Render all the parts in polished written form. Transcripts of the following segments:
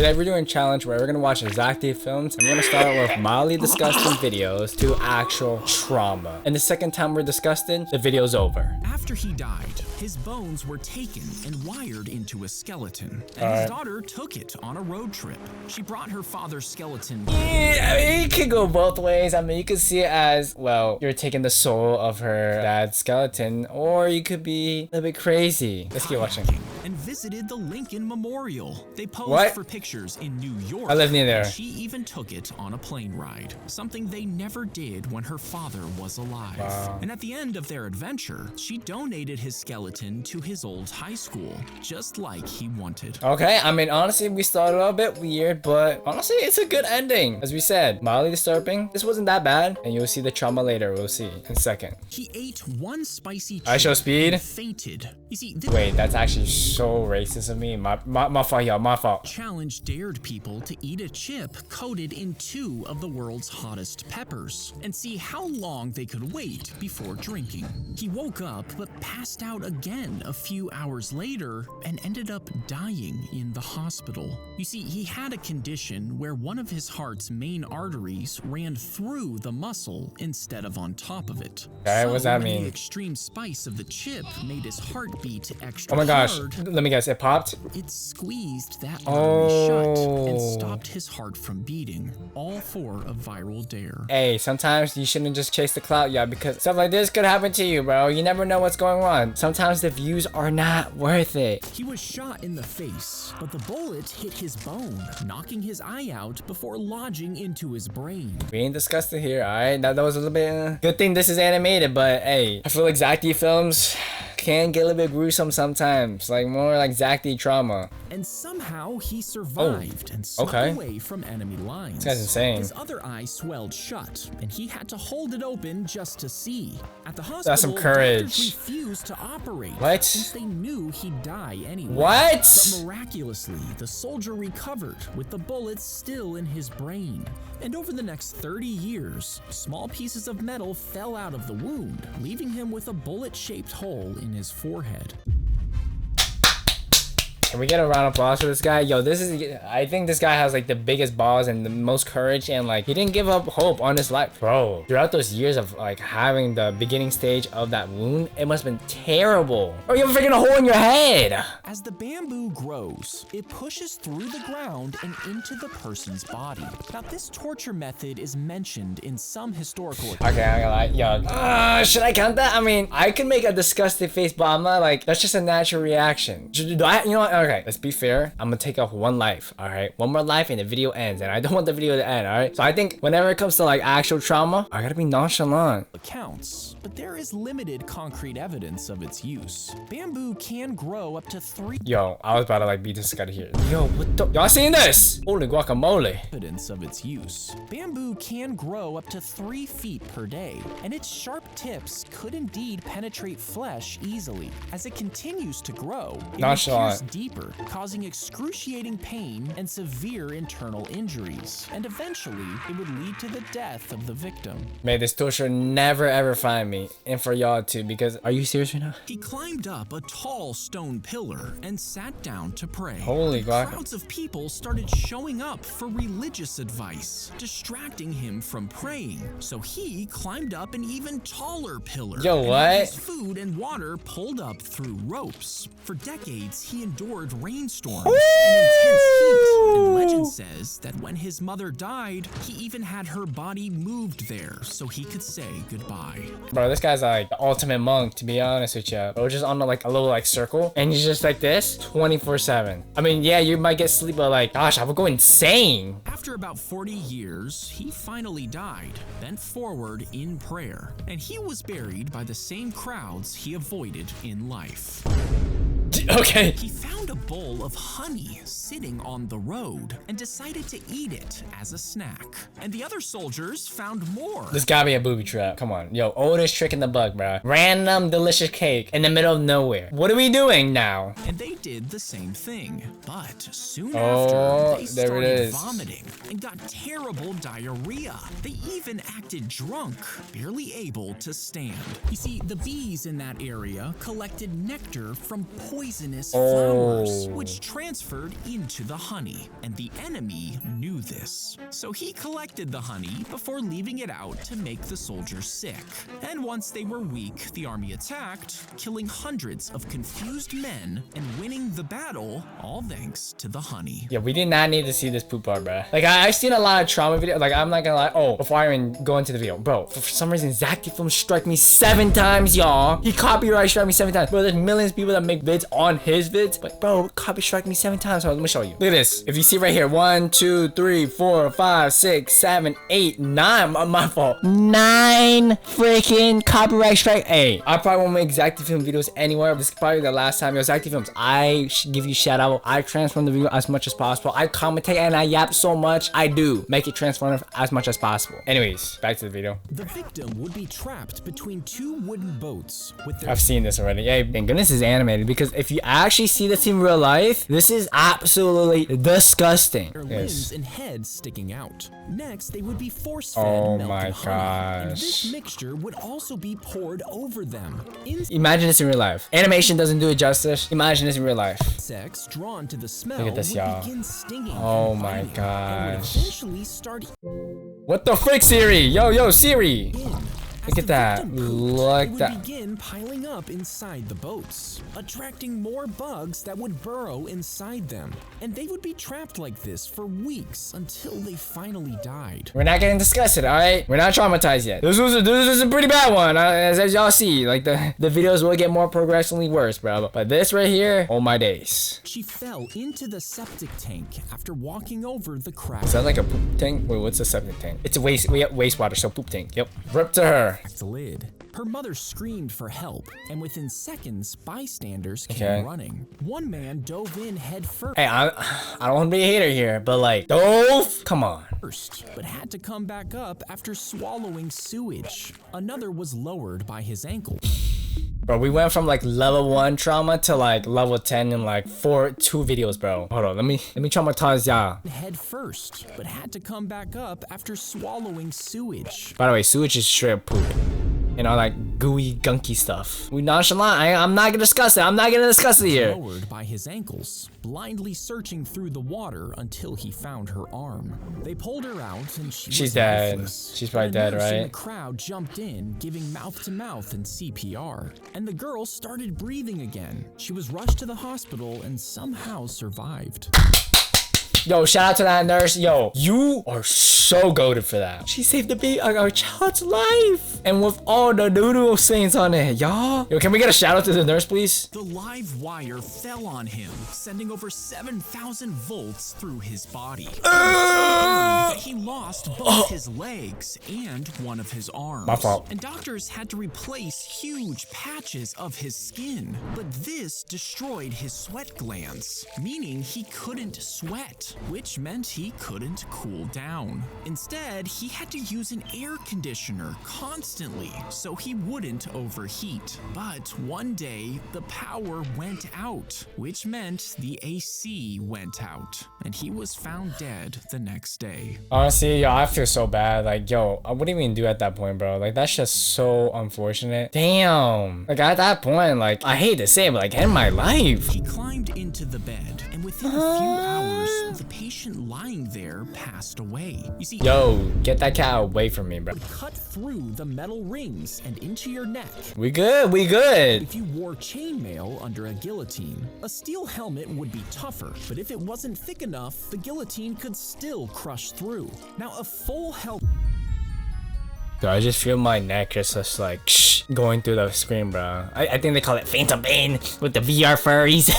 Today we're doing a challenge where we're gonna watch Zack films, and we're gonna start with mildly disgusting videos to actual trauma. And the second time we're disgusted, the video's over. After he died, his bones were taken and wired into a skeleton. And his daughter took it on a road trip. She brought her father's skeleton. Yeah, I mean, it could go both ways. I mean, you could see it as, well, you're taking the soul of her dad's skeleton, or you could be a little bit crazy. Let's keep watching. And visited the Lincoln Memorial. They posed for pictures in New York. I live near there. She even took it on a plane ride, something they never did when her father was alive. Wow. And at the end of their adventure, she donated his skeleton to his old high school, just like he wanted. Okay, I mean, honestly, we started a bit weird, but honestly, it's a good ending. As we said, mildly disturbing. This wasn't that bad, and you'll see the trauma later. We'll see in a second. He ate one spicy chip I show speed. and fainted. You see, this Wait, that's actually so racist of me. My fault, y'all. My fault. challenge dared people to eat a chip coated in 2 of the world's hottest peppers and see how long they could wait before drinking. He woke up but passed out again a few hours later and ended up dying in the hospital. You see, he had a condition where one of his heart's main arteries ran through the muscle instead of on top of it. Okay, what's that when mean? The extreme spice of the chip made his heart beat extra Oh my gosh. hard. Let me guess, it popped? It squeezed that artery shut and Oh. stopped his heart from beating, all for a viral dare. Hey, sometimes you shouldn't just chase the clout, yeah, because stuff like this could happen to you, bro. You never know what's going on. Sometimes the views are not worth it. He was shot in the face, but the bullet hit his bone, knocking his eye out before lodging into his brain. We ain't disgusted here, alright? That was a little bit... Good thing this is animated, but hey, I feel like Zack films can get a little bit gruesome sometimes. Like, more like Zack trauma. And somehow he survived and snuck away from enemy lines. This guy's insane. His other eye swelled shut, and he had to hold it open just to see. At the hospital, That's some courage. doctors refused to operate. What? Since they knew he'd die anyway. What? But miraculously, the soldier recovered with the bullets still in his brain. And over the next 30 years, small pieces of metal fell out of the wound, leaving him with a bullet-shaped hole in his forehead. Can we get a round of applause for this guy? Yo, I think this guy has like the biggest balls and the most courage, and like he didn't give up hope on his life. Bro, throughout those years of like having the beginning stage of that wound, it must have been terrible. Or you have a freaking hole in your head. As the bamboo grows, it pushes through the ground and into the person's body. Now, this torture method is mentioned in some historical accounts. Okay, I'm gonna lie, yo, should I count that? I mean, I could make a disgusted face, but I'm not like, that's just a natural reaction. You know what? Okay, let's be fair. I'm gonna take off one life, all right? One more life and the video ends, and I don't want the video to end, all right? So I think whenever it comes to like actual trauma, I gotta be nonchalant. Accounts, but there is limited concrete evidence of its use. Bamboo can grow up to 3 Yo, I was about to like be disgusted here. Yo, what the? Y'all seen this? Holy guacamole. evidence of its use. Bamboo can grow up to 3 feet per day, and its sharp tips could indeed penetrate flesh easily. As it continues to grow, it will pierce deeper, causing excruciating pain and severe internal injuries. And eventually, it would lead to the death of the victim. May this torture never ever find me, and for y'all too, because are you serious right now? He climbed up a tall stone pillar and sat down to pray. Holy God. Crowds of people started showing up for religious advice, distracting him from praying. So he climbed up an even taller pillar. Yo, and what? had his food and water pulled up through ropes. For decades, he endured rainstorms and intense heat. And legend says that when his mother died, he even had her body moved there so he could say goodbye. Bro, this guy's like the ultimate monk, to be honest with you. Bro, just on like a little like circle, and he's just like this 24/7. I mean, yeah, you might get sleep, but like, gosh, I would go insane. After about 40 years, he finally died, bent forward in prayer, and he was buried by the same crowds he avoided in life. Okay. He found a bowl of honey sitting on the road and decided to eat it as a snack. And the other soldiers found more. This gotta be a booby trap. Come on. Yo, oldest trick in the book, bro. Random delicious cake in the middle of nowhere. What are we doing now? And they did the same thing. But soon after, they started vomiting and got terrible diarrhea. They even acted drunk, barely able to stand. You see, the bees in that area collected nectar from poison poisonous flowers, which transferred into the honey, and the enemy knew this. So he collected the honey before leaving it out to make the soldiers sick. And once they were weak, the army attacked, killing hundreds of confused men and winning the battle, all thanks to the honey. Yeah, we did not need to see this poop part, bro. Like, I've seen a lot of trauma videos. Like, I'm not gonna lie. Oh, before I even go into the video, bro, for some reason, Zack film struck me 7 times, y'all. He copyright struck me 7 times. Bro, there's millions of people that make vids on his vids, but bro, copy strike me 7 times. Hold on, let me show you. Look at this. If you see right here, 1, 2, 3, 4, 5, 6, 7, 8, 9. My fault. 9 freaking copyright strike. Hey, I probably won't make Zack film videos anywhere. This is probably the last time. Yo, Zack films, I should give you shout out. I transform the video as much as possible. I commentate and I yap so much. I do make it transform as much as possible. Anyways, back to the video. The victim would be trapped between 2 wooden boats with their I've seen this already. Hey, thank goodness it's animated, because if you actually see this in real life, this is absolutely disgusting. limbs and heads sticking out. Next, they would be force-fed Oh melted my honey, and gosh. this mixture would also be poured over them. Imagine this in real life. Animation doesn't do it justice. Imagine this in real life. Insects drawn to the smell Look at this, would y'all. begin stinging Oh and my biting, and would gosh. eventually start What the frick, Siri? Yo, Siri. in. Look at that. Look Would that. begin piling up inside the boats, attracting more bugs that would burrow inside them. And they would be trapped like this for weeks until they finally died. We're not getting disgusted, all right? We're not traumatized yet. This was a pretty bad one, as y'all see. Like, the videos will get more progressively worse, bro. But this right here, oh my days. She fell into the septic tank after walking over the crack. Is that like a poop tank? Wait, what's a septic tank? It's a wastewater, so poop tank. Yep. Rip to her. The lid. Her mother screamed for help, and within seconds, bystanders came Okay. running. One man dove in head Hey, I don't want to be a hater here, but like, dove? Come on. first, but had to come back up after swallowing sewage. Another was lowered by his ankle. Bro, we went from like level 1 trauma to like level 10 in like 2 videos, bro. Hold on, let me traumatize y'all. Head first, but had to come back up after swallowing sewage. By the way, sewage is straight up poop. You know, like gooey, gunky stuff. We nonchalant. I'm not gonna discuss it. I'm not gonna discuss it here. Lowered by his ankles, blindly searching through the water until he found her arm. They pulled her out and she's was dead. lifeless. She's probably But a dead, nurse in right? the crowd jumped in, giving mouth-to-mouth and CPR. And the girl started breathing again. She was rushed to the hospital and somehow survived. Yo, shout out to that nurse. Yo, you are so goated for that. She saved the baby, our child's life. And with all the doodle stains on it, y'all. Yo, can we get a shout out to the nurse, please? The live wire fell on him, sending over 7,000 volts through his body. He lost both his legs and one of his arms. My fault. And doctors had to replace huge patches of his skin. But this destroyed his sweat glands, meaning he couldn't sweat, which meant he couldn't cool down. Instead, he had to use an air conditioner constantly so he wouldn't overheat. But one day, the power went out, which meant the AC went out, and he was found dead the next day. Honestly, yo, I feel so bad. Like, yo, what do you even do at that point, bro? Like, that's just so unfortunate. Damn. Like, at that point, like, I hate to say it, but like, end my life. He climbed into the bed, and within a few hours, the patient lying there passed away. You see, Yo, get that cat away from me, bro. cut through the metal rings and into your neck. We good, we good. If you wore chainmail under a guillotine, a steel helmet would be tougher, but if it wasn't thick enough, the guillotine could still crush through. Now, a full helmet. Dude, I just feel my neck just like going through the screen, bro. I think they call it Phantom Pain with the VR furries.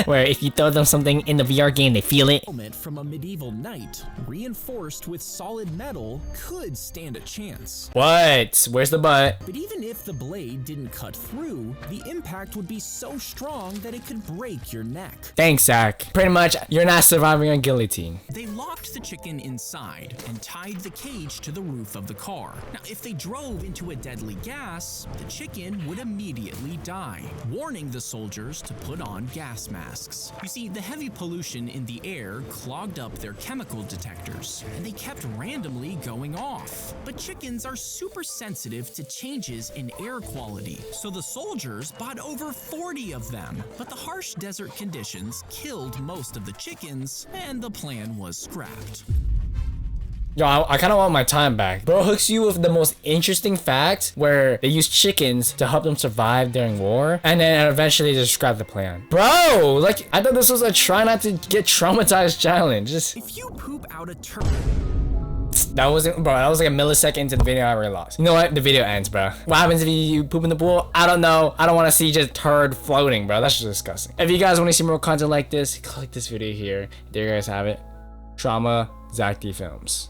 Where if you throw them something in the VR game, they feel it. Helmet from a medieval knight, reinforced with solid metal, could stand a chance. What? Where's the butt? But even if the blade didn't cut through, the impact would be so strong that it could break your neck. Thanks, Zack. Pretty much, you're not surviving on guillotine. They locked the chicken inside and tied the cage to the roof of the car. Now, if they drove into a deadly gas, the chicken would immediately die, warning the soldiers to put on gas masks. You see, the heavy pollution in the air clogged up their chemical detectors, and they kept randomly going off. But chickens are super sensitive to changes in air quality, so the soldiers bought over 40 of them. But the harsh desert conditions killed most of the chickens, and the plan was scrapped. Yo, I kind of want my time back. Bro hooks you with the most interesting fact where they use chickens to help them survive during war, and then eventually just scrap the plan. Bro, like, I thought this was a try not to get traumatized challenge. Just... If you poop out a That wasn't, bro, that was like a millisecond into the video. I already lost. You know what? The video ends, bro. What happens if you poop in the pool? I don't know. I don't want to see just turd floating, bro. That's just disgusting. If you guys want to see more content like this, click this video here. There you guys have it. Trauma, Zack Films.